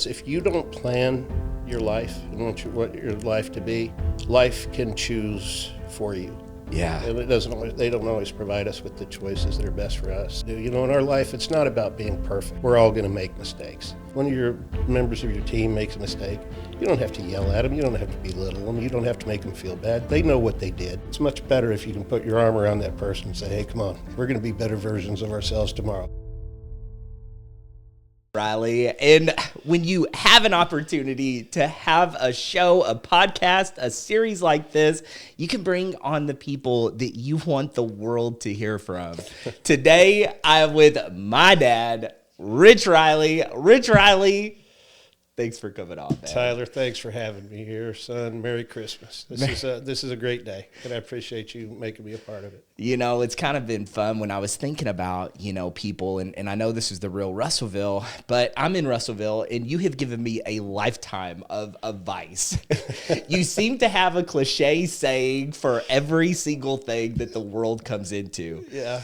If you don't plan your life and what your life to be, life can choose for you. Yeah. And they don't always provide us with the choices that are best for us. You know, in our life, it's not about being perfect. We're all going to make mistakes. One of your members of your team makes a mistake, you don't have to yell at them. You don't have to belittle them. You don't have to make them feel bad. They know what they did. It's much better if you can put your arm around that person and say, hey, come on, we're going to be better versions of ourselves tomorrow. Riley, and when you have an opportunity to have a show, a podcast, a series like this, you can bring on the people that you want the world to hear from. Today, I'm with my dad, Rich Riley. Rich Riley, thanks for coming on, man. Tyler, thanks for having me here, son. Merry Christmas. This is a great day, and I appreciate you making me a part of it. You know, it's kind of been fun when I was thinking about, you know, people, and I know this is the Real Russellville, but I'm in Russellville, and you have given me a lifetime of advice. You seem to have a cliche saying for every single thing that the world comes into. Yeah.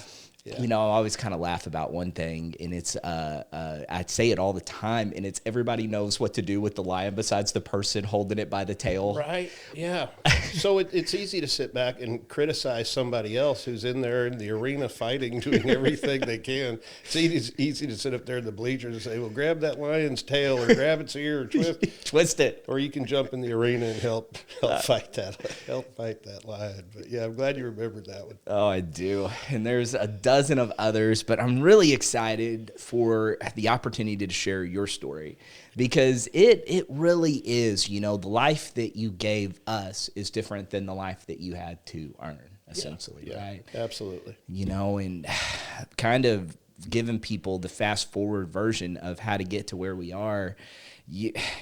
Yeah. You know, I always kind of laugh about one thing, and it's, I say it all the time, and it's everybody knows what to do with the lion besides the person holding it by the tail. Right, yeah. So it's easy to sit back and criticize somebody else who's in there in the arena fighting, doing everything they can. It's easy to sit up there in the bleachers and say, well, grab that lion's tail or grab its ear or Twist it. Or you can jump in the arena and help fight that lion. But yeah, I'm glad you remembered that one. Oh, I do. And there's a dozen of others, but I'm really excited for the opportunity to share your story because it really is, you know, the life that you gave us is different than the life that you had to earn, essentially, right? Absolutely. You know, and kind of giving people the fast forward version of how to get to where we are.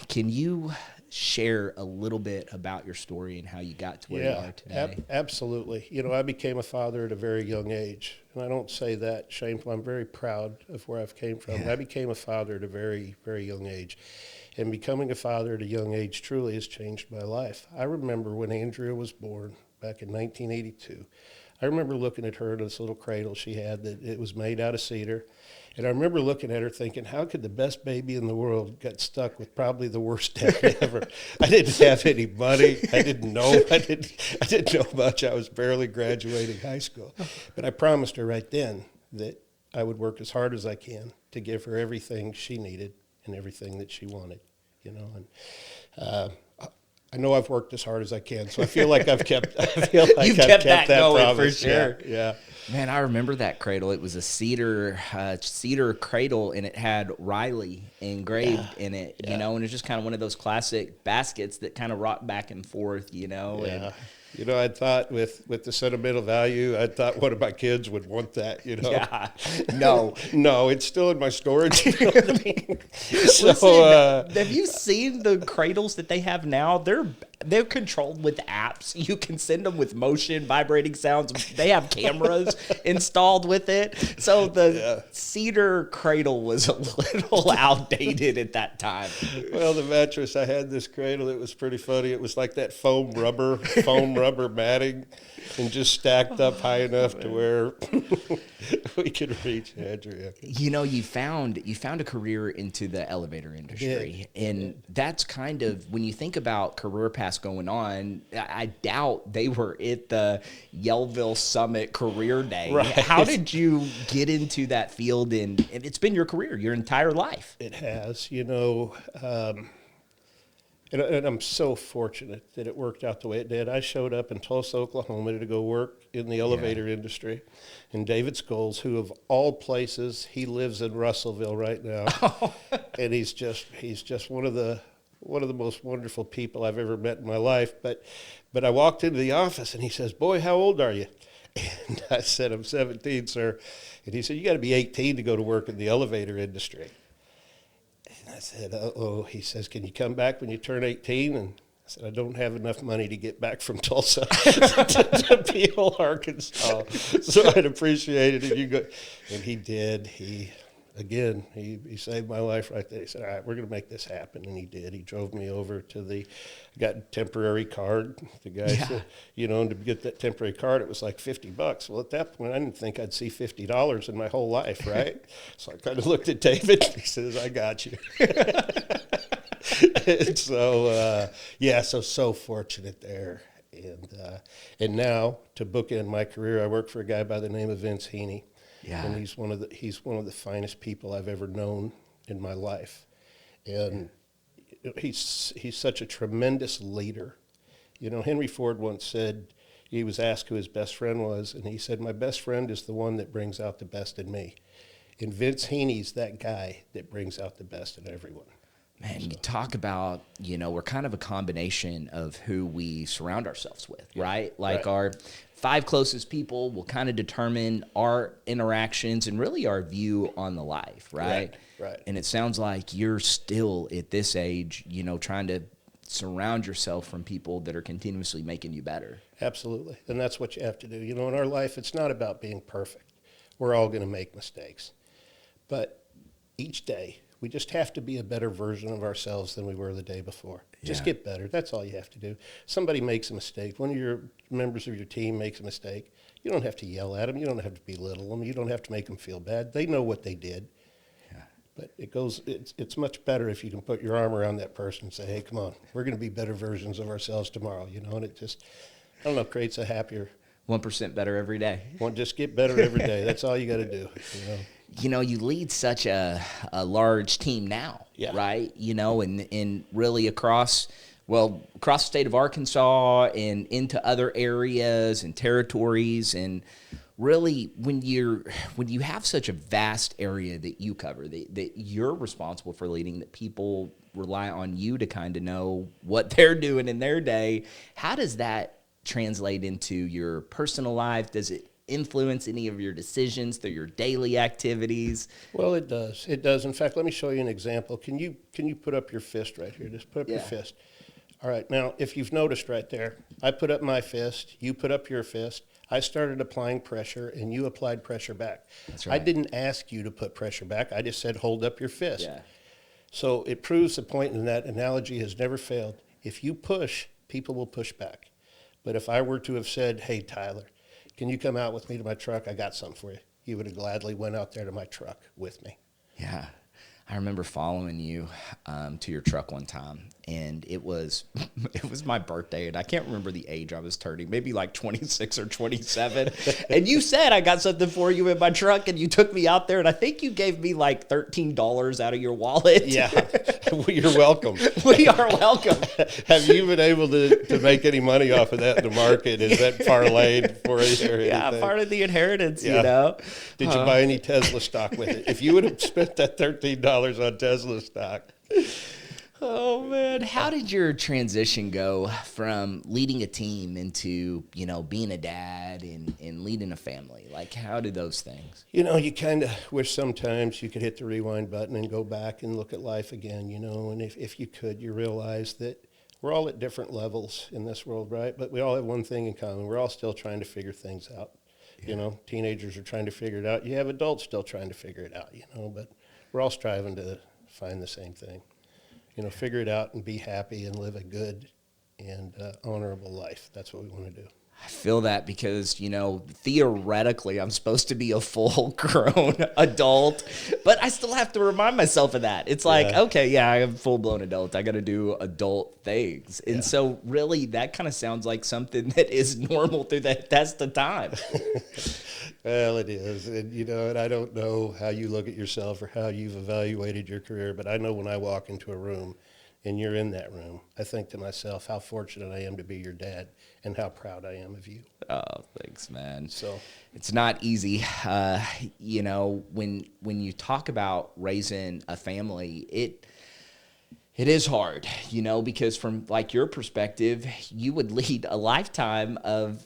Can you share a little bit about your story and how you got to where you are today? Absolutely. You know, I became a father at a very young age, and I don't say that shameful. I'm very proud of where I've came from. I became a father at a very, very young age, and becoming a father at a young age truly has changed my life. I remember when Andrea was born back in 1982. I remember looking at her in this little cradle she had that it was made out of cedar. And I remember looking at her thinking, how could the best baby in the world get stuck with probably the worst dad ever? I didn't have any money. I didn't know much. I was barely graduating high school. But I promised her right then that I would work as hard as I can to give her everything she needed and everything that she wanted, you know. And I know I've worked as hard as I can, so I feel like I've kept that going promise. For sure. Yeah. Man, I remember that cradle. It was a cedar cradle, and it had Riley engraved in it, you know, and it's just kind of one of those classic baskets that kind of rock back and forth, you know. Yeah. And you know, I thought with the sentimental value, I thought one of my kids would want that, you know. Yeah. No, it's still in my storage. You know what I mean? Listen, have you seen the cradles that they have now? They're controlled with apps. You can send them with motion, vibrating sounds. They have cameras installed with it. So the cedar cradle was a little outdated at that time. Well, the mattress, I had this cradle. It was pretty funny. It was like that foam rubber matting and just stacked up high enough to where we could reach Andrea. You know, you found a career into the elevator industry, and that's kind of, when you think about career paths going on, I doubt they were at the Yellville Summit Career Day. Right. How did you get into that field? And it's been your career, your entire life. It has, you know. And I'm so fortunate that it worked out the way it did. I showed up in Tulsa, Oklahoma to go work in the elevator industry. And David Scholes, who of all places, he lives in Russellville right now. And he's just one of the most wonderful people I've ever met in my life. But I walked into the office and he says, "Boy, how old are you?" And I said, "I'm 17, sir." And he said, "You got to be 18 to go to work in the elevator industry." And I said, "Uh-oh." He says, "Can you come back when you turn 18? And I said, "I don't have enough money to get back from Tulsa to Peel, Arkansas." So I'd appreciate it if you go. And he did. He saved my life right there. He said, "All right, we're going to make this happen." And he did. He drove me over to got a temporary card. The guy said, you know, and to get that temporary card, it was like $50. Well, at that point, I didn't think I'd see $50 in my whole life, right? So I kind of looked at David. He says, "I got you." So fortunate there. And now to bookend my career, I work for a guy by the name of Vince Heaney. Yeah. And he's one of the finest people I've ever known in my life. And he's such a tremendous leader. You know, Henry Ford once said, he was asked who his best friend was, and he said, my best friend is the one that brings out the best in me. And Vince Heaney's that guy that brings out the best in everyone. Man, you talk about, we're kind of a combination of who we surround ourselves with, right? Like our 5 closest people will kind of determine our interactions and really our view on the life, right? Right. And it sounds like you're still at this age, trying to surround yourself from people that are continuously making you better. Absolutely. And that's what you have to do. You know, in our life, it's not about being perfect. We're all going to make mistakes. But each day, we just have to be a better version of ourselves than we were the day before. Just get better. That's all you have to do. Somebody makes a mistake. One of your members of your team makes a mistake. You don't have to yell at them. You don't have to belittle them. You don't have to make them feel bad. They know what they did. But it's much better if you can put your arm around that person and say, hey, come on, we're going to be better versions of ourselves tomorrow, and it just, I don't know, creates a happier. 1% better every day. Just get better every day. That's all you got to do, You lead such a large team now, right? And really across the state of Arkansas and into other areas and territories. And really, when you have such a vast area that you cover, that you're responsible for leading, that people rely on you to kind of know what they're doing in their day, how does that translate into your personal life? Does it influence any of your decisions through your daily activities? Well, it does. It does. In fact, let me show you an example. Can you put up your fist right here? Just put up your fist. All right. Now, if you've noticed right there, I put up my fist, you put up your fist. I started applying pressure, and you applied pressure back. That's right. I didn't ask you to put pressure back. I just said, hold up your fist. Yeah. So it proves the point, and that analogy has never failed. If you push, people will push back. But if I were to have said, hey, Tyler, can you come out with me to my truck? I got something for you. You would have gladly went out there to my truck with me. Yeah. I remember following you to your truck one time, and it was my birthday, and I can't remember the age I was turning, maybe like 26 or 27. And you said, I got something for you in my truck, and you took me out there, and I think you gave me like $13 out of your wallet. Yeah, well, you're welcome. We are welcome. Have you been able to make any money off of that in the market? Is that parlayed for you or anything? Yeah, part of the inheritance, Did you buy any Tesla stock with it? If you would have spent that $13 on Tesla stock. Oh, man. How did your transition go from leading a team into, being a dad and leading a family? Like, how did those things? You kind of wish sometimes you could hit the rewind button and go back and look at life again, and if you could, you realize that we're all at different levels in this world, right? But we all have one thing in common. We're all still trying to figure things out. Teenagers are trying to figure it out. You have adults still trying to figure it out, but we're all striving to find the same thing. Figure it out and be happy and live a good and honorable life. That's what we want to do. I feel that because, theoretically, I'm supposed to be a full-grown adult, but I still have to remind myself of that. It's like, okay, I'm a full-blown adult. I got to do adult things. And so really that kind of sounds like something that is normal through that test of time. Well, it is. And I don't know how you look at yourself or how you've evaluated your career, but I know when I walk into a room and you're in that room, I think to myself how fortunate I am to be your dad and how proud I am of you. Oh, thanks, man. So it's not easy. When you talk about raising a family, it is hard, because from like your perspective, you would lead a lifetime of,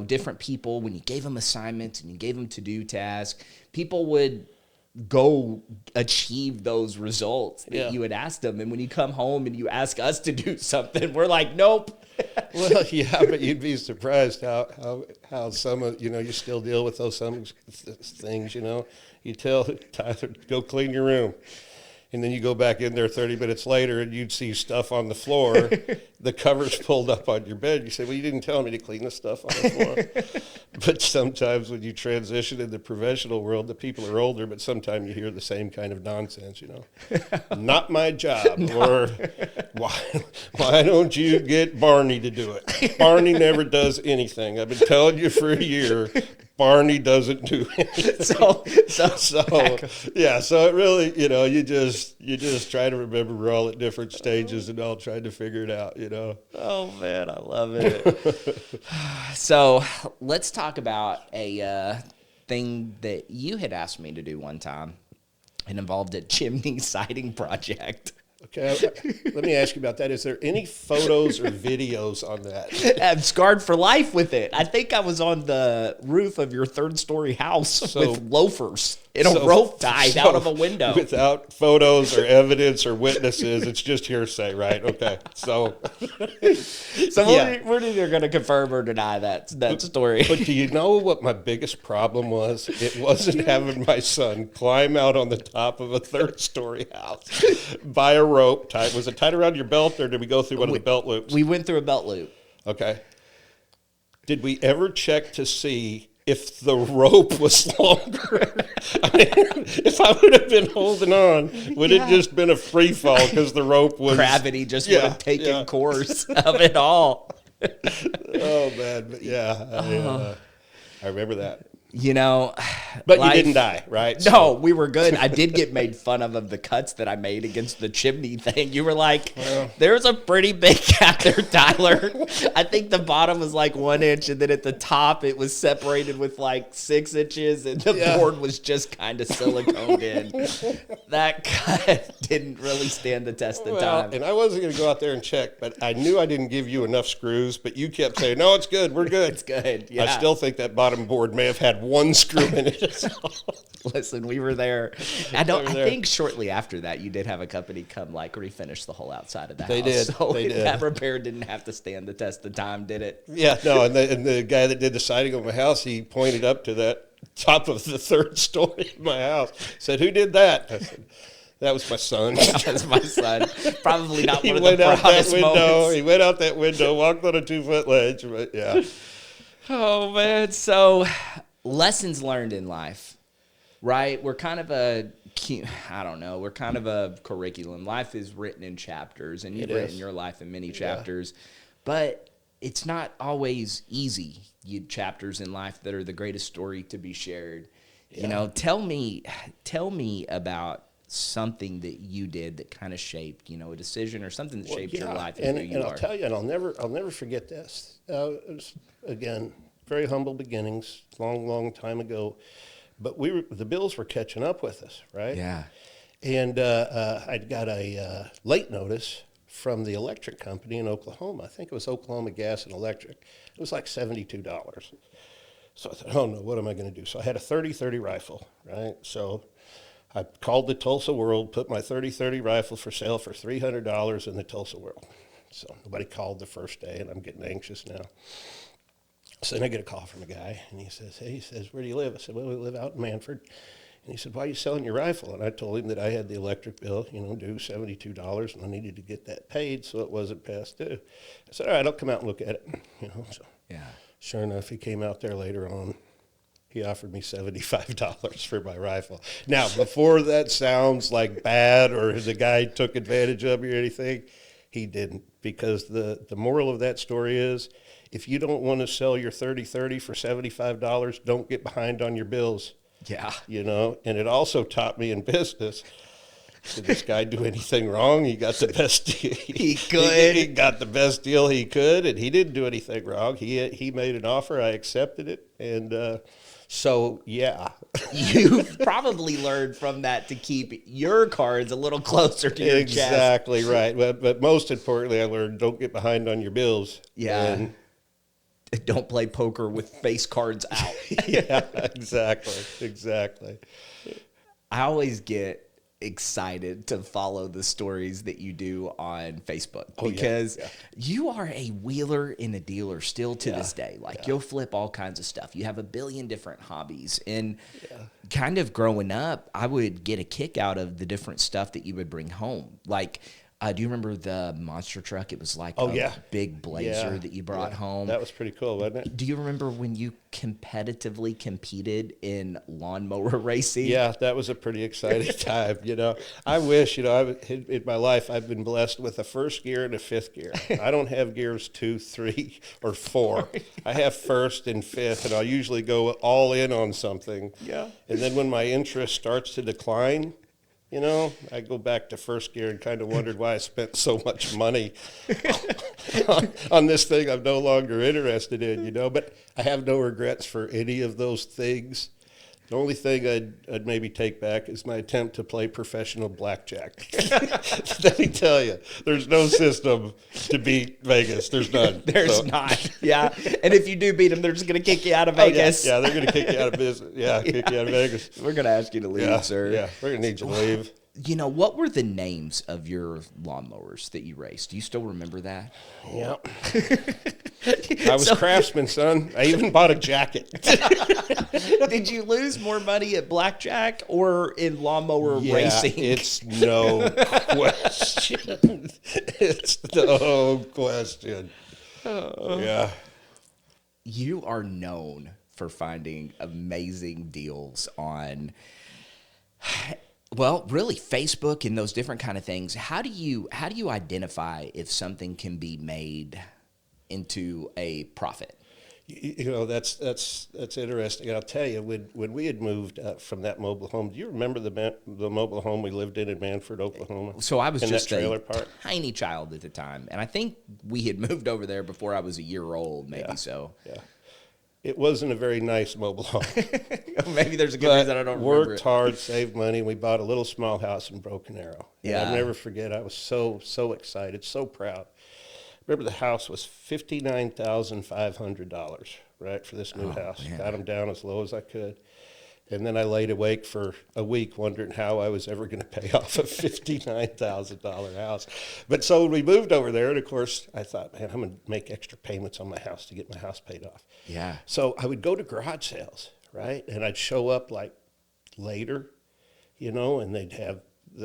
different people. When you gave them assignments and you gave them to-do tasks, people would go achieve those results that you had asked them. And when you come home and you ask us to do something, we're like, nope. Well, yeah, but you'd be surprised how some of, you still deal with some things, You tell Tyler, go clean your room. And then you go back in there 30 minutes later and you'd see stuff on the floor, the covers pulled up on your bed. You say, well, you didn't tell me to clean the stuff on the floor. But sometimes when you transition in the professional world, the people are older, but sometimes you hear the same kind of nonsense, Not my job. Or Why don't you get Barney to do it? Barney never does anything. I've been telling you for a year. Barney doesn't do anything. So it really, you just try to remember we're all at different stages and all trying to figure it out, Oh man, I love it. So let's talk about a thing that you had asked me to do one time. It involved a chimney siding project. Okay, let me ask you about that. Is there any photos or videos on that? I'm scarred for life with it. I think I was on the roof of your third-story house with loafers and a rope tied out of a window. Without photos or evidence or witnesses, it's just hearsay, right? Okay, so we're either going to confirm or deny that story. But do you know what my biggest problem was? It wasn't having my son climb out on the top of a third-story house by a rope. Was it tied around your belt, or did we go through one of the belt loops? We went through a belt loop. Okay. Did we ever check to see if the rope was longer? I mean, if I would have been holding on, would it just been a free fall because the rope was... Gravity just would have taken course of it all. Oh, man. But I remember that. But you didn't die, right? No, we were good. I did get made fun of the cuts that I made against the chimney thing. You were like, there's a pretty big gap there, Tyler. I think the bottom was like 1 inch, and then at the top it was separated with like 6 inches, and the board was just kind of siliconed in. That cut didn't really stand the test of time. And I wasn't going to go out there and check, but I knew I didn't give you enough screws, but you kept saying, no, it's good, we're good. It's good, yeah. I still think that bottom board may have had one screw in it. Listen, we were there. I think shortly after that, you did have a company come refinish the whole outside of the house. They did. So they did. That repair didn't have to stand the test of time, did it? Yeah, no. And the guy that did the siding on my house, he pointed up to that top of the third story of my house. Said, "Who did that?" I said, "That was my son." That was my son. Probably not He one of went the out that proudest window. moments. He went out that window, walked on a 2-foot ledge. But yeah. Oh man. So lessons learned in life, right? We're kind of we're kind of a curriculum. Life is written in chapters, and you've written your life in many chapters, but it's not always easy. You chapters in life that are the greatest story to be shared. Yeah. Tell me about something that you did that kind of shaped, a decision or something that shaped your life and who you are. I'll tell you, and I'll never forget this. It was, again, very humble beginnings, long time ago. But the bills were catching up with us, right? Yeah. And I'd got a late notice from the electric company in Oklahoma. I think it was Oklahoma Gas and Electric. It was like $72. So I thought, oh no, what am I going to do? So I had a 30-30 rifle, right? So I called the Tulsa World, put my 30-30 rifle for sale for $300 in the Tulsa World. So nobody called the first day, and I'm getting anxious now. So then I get a call from a guy, and he says, where do you live? I said, well, we live out in Manford. And he said, why are you selling your rifle? And I told him that I had the electric bill, due $72, and I needed to get that paid so it wasn't past due. I said, all right, I'll come out and look at it. So yeah. Sure enough, he came out there later on. He offered me $75 for my rifle. Now, before that sounds like bad or the guy took advantage of me or anything, he didn't, because the moral of that story is, if you don't want to sell your 30-30 for $75, don't get behind on your bills. Yeah. And it also taught me in business, did this guy do anything wrong? He got the best deal. He could. He got the best deal he could, and he didn't do anything wrong. He made an offer. I accepted it. And so, yeah. You've probably learned from that to keep your cards a little closer to your chest. Exactly right. But most importantly, I learned don't get behind on your bills. Yeah. And don't play poker with face cards out. Yeah, exactly. I always get excited to follow the stories that you do on Facebook because you are a wheeler and a dealer still to this day. You'll flip all kinds of stuff. You have a billion different hobbies. And kind of growing up, I would get a kick out of the different stuff that you would bring home. Do you remember the monster truck? It was like Oh, a yeah. big Blazer Yeah, that you brought yeah. home. That was pretty cool, wasn't it? Do you remember when you competitively competed in lawnmower racing? Yeah, that was a pretty exciting time. I wish, in my life, I've been blessed with a first gear and a fifth gear. I don't have gears 2, 3, or 4. I have first and fifth, and I'll usually go all in on something. Yeah. And then when my interest starts to decline, I go back to first gear and kind of wondered why I spent so much money on this thing I'm no longer interested in, But I have no regrets for any of those things. The only thing I'd maybe take back is my attempt to play professional blackjack. Let me tell you, there's no system to beat Vegas. There's none. There's not. Yeah. And if you do beat them, they're just going to kick you out of Vegas. Yeah, they're going to kick you out of business. Yeah, kick you out of Vegas. We're going to ask you to leave, sir. Yeah, we're going to need you to leave. What were the names of your lawnmowers that you raced? Do you still remember that? Yeah. I was craftsman, son. I even bought a jacket. Did you lose more money at blackjack or in lawnmower racing? It's no question. It's no question. Yeah. You are known for finding amazing deals on, well, really Facebook and those different kind of things. How do you identify if something can be made into a profit? That's interesting. I'll tell you, when we had moved from that mobile home, do you remember the mobile home we lived in Manford, Oklahoma? So I was in just that trailer a park? tiny child at the time, and I think we had moved over there before I was a year old, maybe. Yeah. So Yeah. It wasn't a very nice mobile home. maybe there's a good reason I don't remember Worked it. hard, saved money. We bought a little small house in Broken Arrow. And Yeah. I'll never forget. I was so excited, so proud. Remember, the house was $59,500, right, for this new house. man. Got them down as low as I could. And then I laid awake for a week wondering how I was ever going to pay off a $59,000 house. But so we moved over there, and of course, I thought, man, I'm going to make extra payments on my house to get my house paid off. Yeah. So I would go to garage sales, right? And I'd show up like later, and they'd have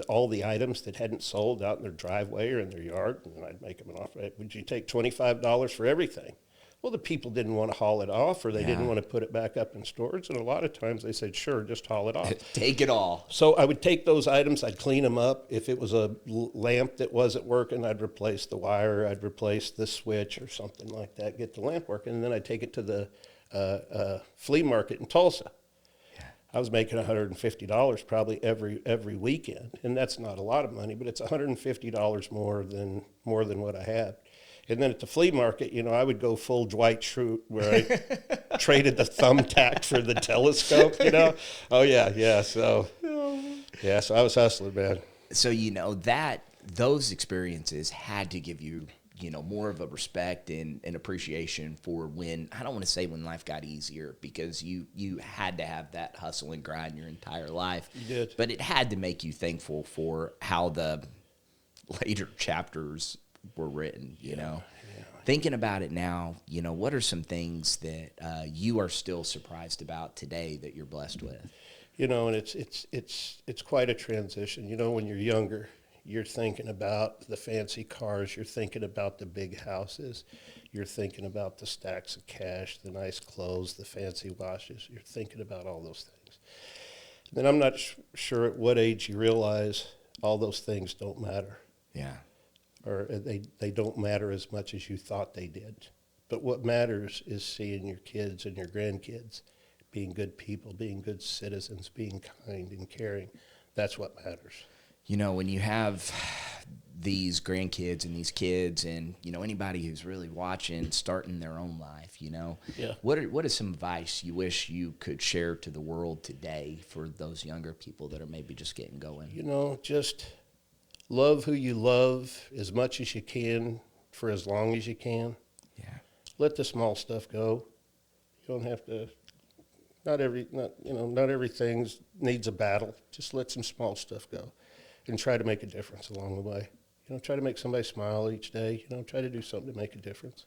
all the items that hadn't sold out in their driveway or in their yard, and I'd make them an offer. Would you take $25 for everything? Well, the people didn't want to haul it off, or they didn't want to put it back up in storage, and a lot of times they said, sure, just haul it off. Take it all. So I would take those items, I'd clean them up. If it was a lamp that wasn't working, I'd replace the wire, I'd replace the switch or something like that, get the lamp working, and then I'd take it to the flea market in Tulsa. Yeah. I was making $150 probably every weekend, and that's not a lot of money, but it's $150 more than what I had. And then at the flea market, I would go full Dwight Schrute, where I traded the thumbtack for the telescope, Oh, yeah. So I was hustling, man. So, that those experiences had to give you, more of a respect and appreciation for when, I don't want to say when life got easier, because you had to have that hustle and grind your entire life. You did. But it had to make you thankful for how the later chapters were written, you know. Yeah. Thinking about it now, what are some things that you are still surprised about today that you're blessed with? And it's quite a transition. When you're younger, you're thinking about the fancy cars, you're thinking about the big houses, you're thinking about the stacks of cash, the nice clothes, the fancy watches, you're thinking about all those things. And then I'm not sure at what age you realize all those things don't matter. Yeah. Or they don't matter as much as you thought they did. But what matters is seeing your kids and your grandkids being good people, being good citizens, being kind and caring. That's what matters. When you have these grandkids and these kids and, anybody who's really watching, starting their own life, Yeah. what is some advice you wish you could share to the world today for those younger people that are maybe just getting going? Just love who you love as much as you can for as long as you can. Yeah. Let the small stuff go. You don't have to. Not everything needs a battle. Just let some small stuff go, and try to make a difference along the way. Try to make somebody smile each day. Try to do something to make a difference.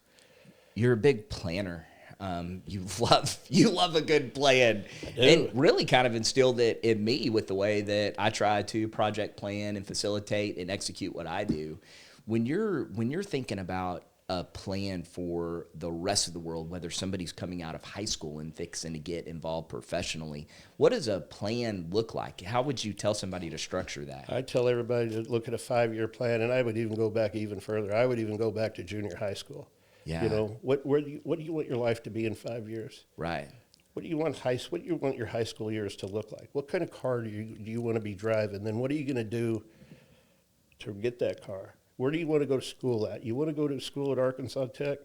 You're a big planner. You love a good plan. It really kind of instilled it in me with the way that I try to project plan and facilitate and execute what I do. When you're thinking about a plan for the rest of the world, whether somebody's coming out of high school and fixing to get involved professionally, what does a plan look like? How would you tell somebody to structure that? I tell everybody to look at a 5-year plan, and I would even go back even further. I would even go back to junior high school. Yeah. You know, what do you want your life to be in 5 years? Right. What do you want your high school years to look like? What kind of car do you want to be driving? Then what are you going to do to get that car? Where do you want to go to school at? You want to go to school at Arkansas Tech?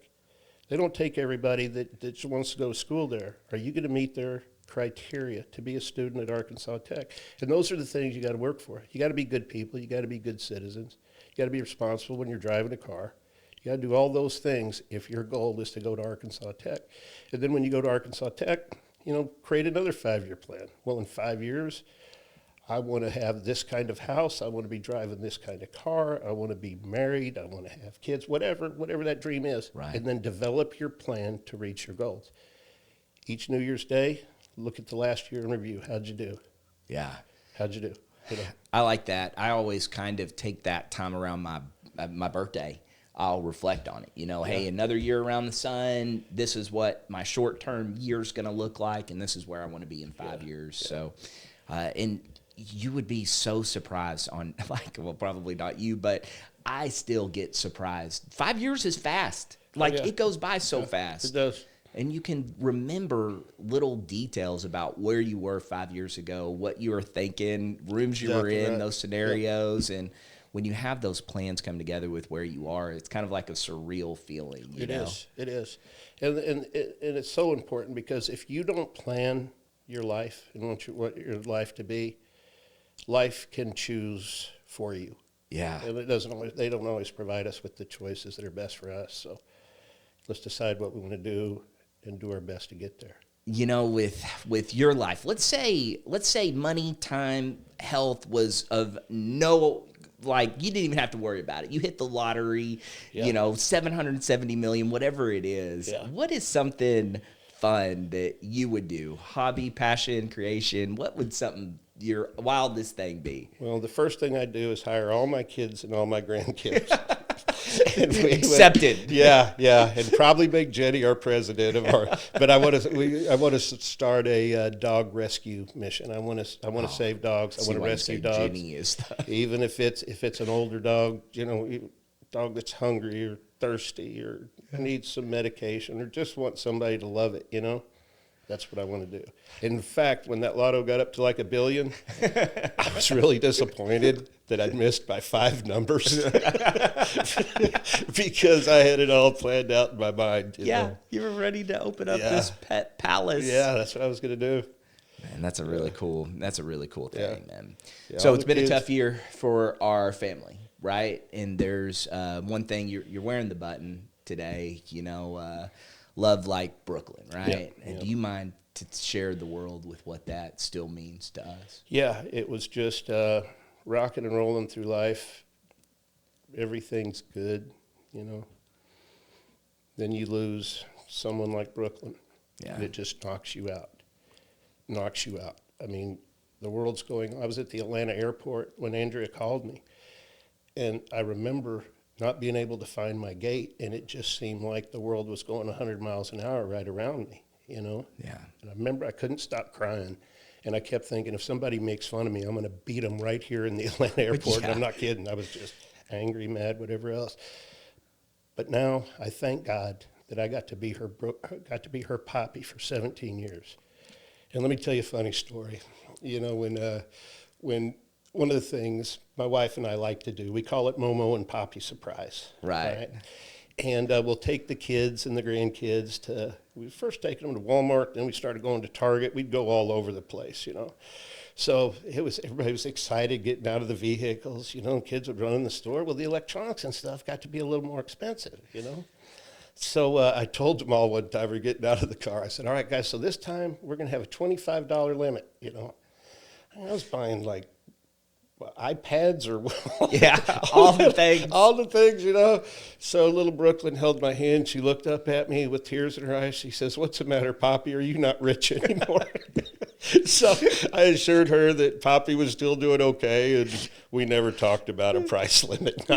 They don't take everybody that just wants to go to school there. Are you going to meet their criteria to be a student at Arkansas Tech? And those are the things you got to work for. You got to be good people. You got to be good citizens. You got to be responsible when you're driving a car. You got to do all those things if your goal is to go to Arkansas Tech. And then when you go to Arkansas Tech, create another 5-year plan. Well, in 5 years, I want to have this kind of house. I want to be driving this kind of car. I want to be married. I want to have kids, whatever that dream is. Right. And then develop your plan to reach your goals. Each New Year's Day, look at the last year in review. How'd you do? Yeah. How'd you do? I like that. I always kind of take that time around my birthday. I'll reflect on it. Hey, another year around the sun. This is what my short-term year's going to look like, and this is where I want to be in 5 years. Yeah. So, and you would be so surprised on, probably not you, but I still get surprised. 5 years is fast. It goes by so fast. It does. And you can remember little details about where you were 5 years ago, what you were thinking, rooms you were in, those scenarios. And when you have those plans come together with where you are, it's kind of like a surreal feeling. It is. And it's so important because if you don't plan your life and want your life to be, life can choose for you. Yeah. And they don't always provide us with the choices that are best for us. So let's decide what we want to do and do our best to get there. With your life, let's say money, time, health was of no, you didn't even have to worry about it. You hit the lottery, 770 million, whatever it is. Yeah. What is something fun that you would do? Hobby, passion, creation? What would something your wildest thing be? Well, the first thing I'd do is hire all my kids and all my grandkids. Accepted. Yeah, and probably make Jenny our president of our. But I want to start a dog rescue mission. I want to save dogs. I want to rescue dogs. Jenny is even if it's an older dog, dog that's hungry or thirsty or needs some medication or just wants somebody to love it. That's what I want to do. In fact, when that lotto got up to $1 billion, I was really disappointed that I'd missed by 5 numbers because I had it all planned out in my mind. You were ready to open up this pet palace. Yeah, that's what I was going to do. Man, that's a really cool thing, man. Yeah, so it's been a tough year for our family, right? And there's one thing, you're wearing the button today, Love Like Brooklyn, right? Yeah, and do you mind to share the world with what that still means to us? Yeah, it was just rocking and rolling through life. Everything's good, Then you lose someone like Brooklyn, and it just knocks you out. I mean, the world's going. I was at the Atlanta airport when Andrea called me, and I remember not being able to find my gate, and it just seemed like the world was going 100 miles an hour right around me, Yeah. And I remember I couldn't stop crying, and I kept thinking, if somebody makes fun of me, I'm going to beat them right here in the Atlanta airport. And I'm not kidding. I was just angry, mad, whatever else. But now I thank God that I got to be her poppy for 17 years. And let me tell you a funny story. When one of the things my wife and I like to do, we call it Momo and Poppy Surprise. Right. And we'll take the kids and the grandkids we first taken them to Walmart, then we started going to Target. We'd go all over the place, So everybody was excited getting out of the vehicles, kids would run in the store. Well, the electronics and stuff got to be a little more expensive, So I told them all one time, we're getting out of the car, I said, all right, guys, so this time we're going to have a $25 limit, I was buying iPads or Yeah, all the things. All the things, you know. So little Brooklyn held my hand. She looked up at me with tears in her eyes. She says, "What's the matter, Poppy? Are you not rich anymore?" So I assured her that Poppy was still doing okay, and we never talked about a price limit.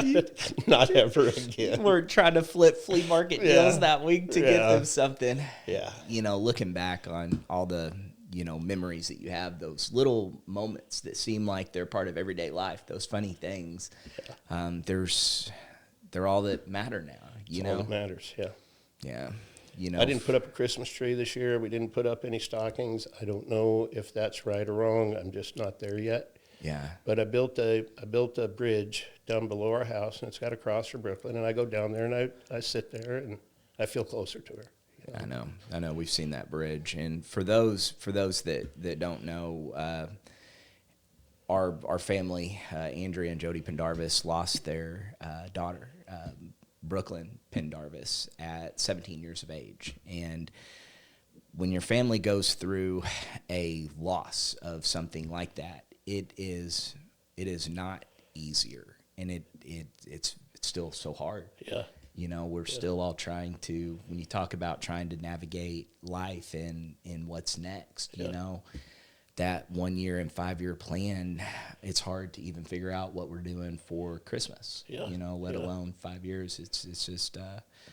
Not ever again. We're trying to flip flea market deals that week to get them something. Yeah. You know, looking back on all the, memories that you have, those little moments that seem like they're part of everyday life, those funny things, they're all that matter now, All that matters, yeah. Yeah. I didn't put up a Christmas tree this year. We didn't put up any stockings. I don't know if that's right or wrong. I'm just not there yet. Yeah. But I built a bridge down below our house, and it's got a cross for Brooklyn. And I go down there, and I sit there, and I feel closer to her. You know? I know. We've seen that bridge. And for those that don't know, our family, Andrea and Jody Pendarvis, lost their daughter, Brooklyn Pendarvis, at 17 years of age. And when your family goes through a loss of something like that, it is not easier, and it's still so hard. Yeah. We're still all trying to, when you talk about trying to navigate life and what's next, that 1 year and 5 year plan, it's hard to even figure out what we're doing for Christmas, let alone 5 years. It's just,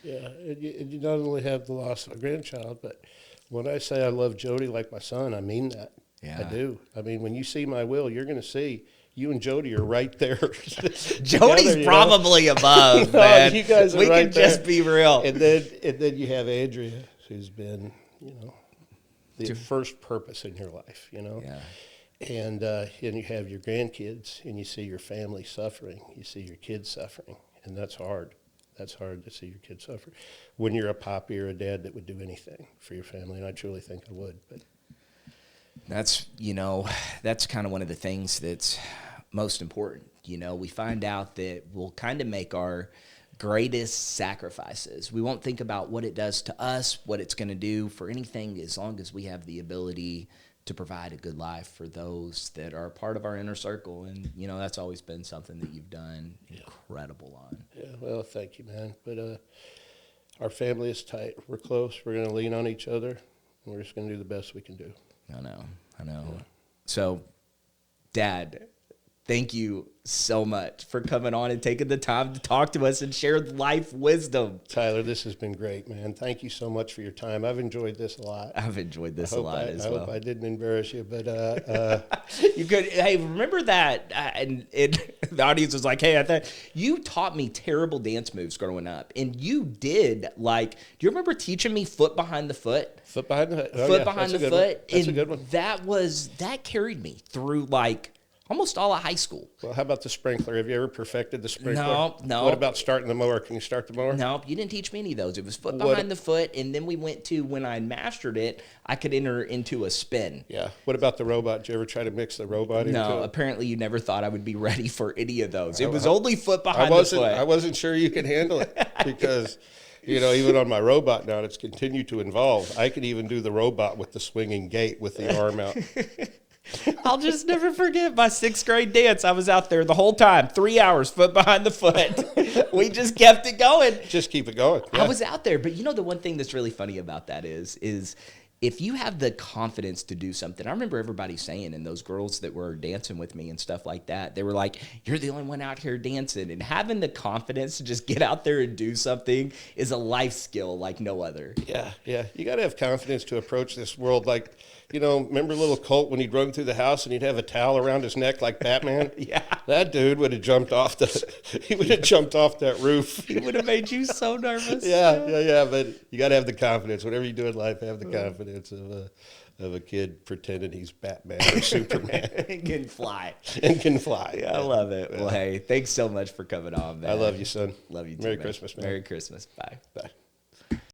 you not only have the loss of a grandchild, but when I say I love Jody like my son, I mean that. Yeah. I do. I mean, when you see my will, you're going to see you and Jody are right there. Jody's probably above, man. You guys are we right can there. just be real. And then you have Andrea, who's been, the first purpose in your life, Yeah. And you have your grandkids, and you see your family suffering. You see your kids suffering, and that's hard. That's hard to see your kids suffer. When you're a poppy or a dad that would do anything for your family, and I truly think I would. But that's kind of one of the things that's most important. We find out that we'll kind of make our greatest sacrifices. We won't think about what it does to us, what it's going to do for anything, as long as we have the ability to provide a good life for those that are part of our inner circle. And, that's always been something that you've done incredible on. Yeah, well, thank you, man. But our family is tight. We're close. We're going to lean on each other, and we're just going to do the best we can do. I know. Yeah. So, Dad, thank you so much for coming on and taking the time to talk to us and share life wisdom. Tyler, this has been great, man. Thank you so much for your time. I've enjoyed this a lot. I've enjoyed this a lot as well. I hope I didn't embarrass you, but you could. Hey, remember that? And the audience was like, "Hey, I thought you taught me terrible dance moves growing up, and you did like. Do you remember teaching me foot behind the foot? Foot behind the foot. Oh, foot yeah, behind the foot. foot. That's and a good one. That carried me through like almost all of high school. Well, how about the sprinkler? Have you ever perfected the sprinkler? No. What about starting the mower? Can you start the mower? No, you didn't teach me any of those. It was foot behind the foot, and then we went to, when I mastered it, I could enter into a spin. Yeah. What about the robot? Did you ever try to mix the robot into it? No, apparently you never thought I would be ready for any of those. It was only foot behind the foot. I wasn't sure you could handle it because, even on my robot now, it's continued to evolve. I could even do the robot with the swinging gait with the arm out. I'll just never forget my 6th grade dance. I was out there the whole time, 3 hours, foot behind the foot. We just kept it going. Just keep it going. Yeah. I was out there, but the one thing that's really funny about that is if you have the confidence to do something. I remember everybody saying, and those girls that were dancing with me and stuff like that, they were like, "You're the only one out here dancing." And having the confidence to just get out there and do something is a life skill like no other. Yeah. You got to have confidence to approach this world like, remember little Colt when he'd run through the house and he'd have a towel around his neck like Batman? Yeah. That dude would have jumped off that roof. He would have made you so nervous. Yeah. But you got to have the confidence. Whatever you do in life, have the confidence of a kid pretending he's Batman or Superman. And can fly. Yeah. I love it. Well, hey, thanks so much for coming on, man. I love you, son. Love you too, Merry man. Christmas, man. Merry Christmas. Bye. Bye.